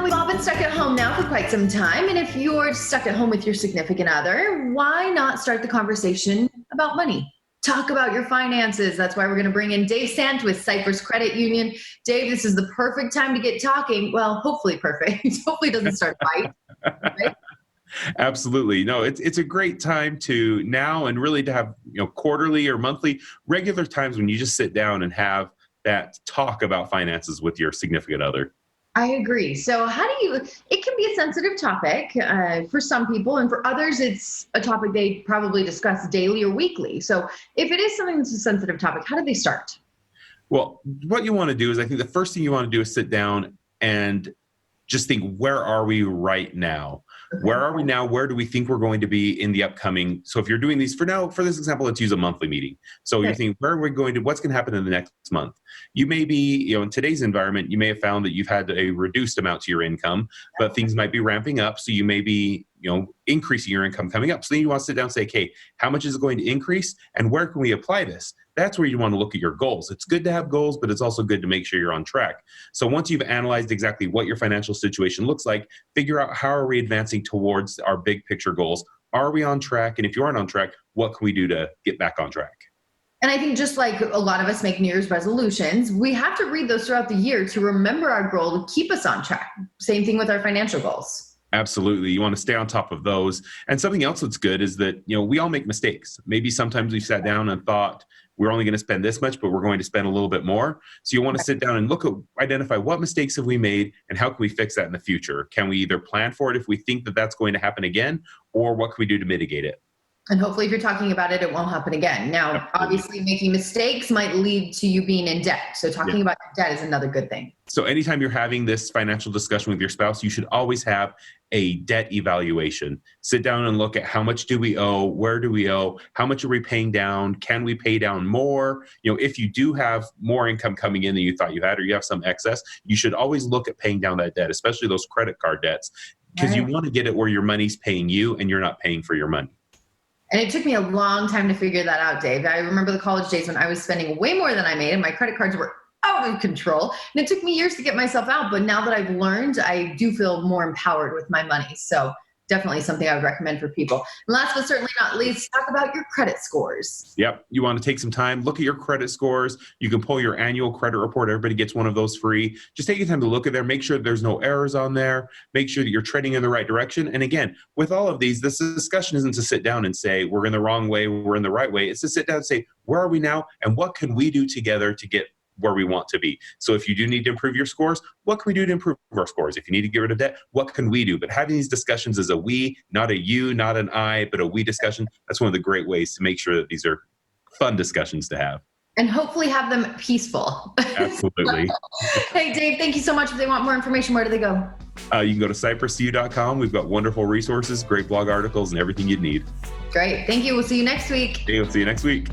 Well, we've all been stuck at home now for quite some time. And if you're stuck at home with your significant other, why not start the conversation about money? Talk about your finances. That's why we're going to bring in Dave Sant with Cypress Credit Union. Dave, this is the perfect time to get talking. Well, hopefully perfect. Hopefully it doesn't start a fight. Right? Absolutely. No, it's a great time to now and really to have, quarterly or monthly regular times when you just sit down and have that talk about finances with your significant other. I agree. So, it can be a sensitive topic for some people, and for others, it's a topic they probably discuss daily or weekly. So, if it is something that's a sensitive topic, how do they start? Well, what you want to do is I think the first thing you want to do is sit down and just think, where are we right now? Where are we now? Where do we think we're going to be in the upcoming? So if you're doing these for now, for this example, let's use a monthly meeting. So you're thinking, where are we going to, what's going to happen in the next month? You may be, in today's environment, you may have found that you've had a reduced amount to your income, but things might be ramping up. So you may be, increasing your income coming up. So then you want to sit down and say, okay, how much is it going to increase? And where can we apply this? That's where you want to look at your goals. It's good to have goals, but it's also good to make sure you're on track. So once you've analyzed exactly what your financial situation looks like, figure out how are we advancing towards our big picture goals? Are we on track? And if you aren't on track, what can we do to get back on track? And I think just like a lot of us make New Year's resolutions, we have to read those throughout the year to remember our goal to keep us on track. Same thing with our financial goals. Absolutely. You want to stay on top of those. And something else that's good is that, we all make mistakes. Maybe sometimes we've sat down and thought we're only going to spend this much, but we're going to spend a little bit more. So you want to sit down and identify what mistakes have we made and how can we fix that in the future? Can we either plan for it if we think that that's going to happen again, or what can we do to mitigate it? And hopefully, if you're talking about it, it won't happen again. Now, obviously, making mistakes might lead to you being in debt. So talking about debt is another good thing. So anytime you're having this financial discussion with your spouse, you should always have a debt evaluation. Sit down and look at how much do we owe? Where do we owe? How much are we paying down? Can we pay down more? If you do have more income coming in than you thought you had, or you have some excess, you should always look at paying down that debt, especially those credit card debts, because you want to get it where your money's paying you and you're not paying for your money. And it took me a long time to figure that out, Dave. I remember the college days when I was spending way more than I made and my credit cards were out of control. And it took me years to get myself out. But now that I've learned, I do feel more empowered with my money. So definitely something I would recommend for people. And last but certainly not least, talk about your credit scores. Yep. You want to take some time, look at your credit scores. You can pull your annual credit report. Everybody gets one of those free. Just take your time to look at there. Make sure there's no errors on there. Make sure that you're trending in the right direction. And again, with all of these, this discussion isn't to sit down and say, we're in the wrong way, we're in the right way. It's to sit down and say, where are we now? And what can we do together to get where we want to be? So if you do need to improve your scores, what can we do to improve our scores? If you need to get rid of debt, what can we do? But having these discussions as a we, not a you, not an I, but a we discussion, that's one of the great ways to make sure that these are fun discussions to have. And hopefully have them peaceful. Absolutely. Hey, Dave, thank you so much. If they want more information, where do they go? You can go to cypresscu.com. We've got wonderful resources, great blog articles, and everything you'd need. Great. Thank you. We'll see you next week. Okay, we'll see you next week.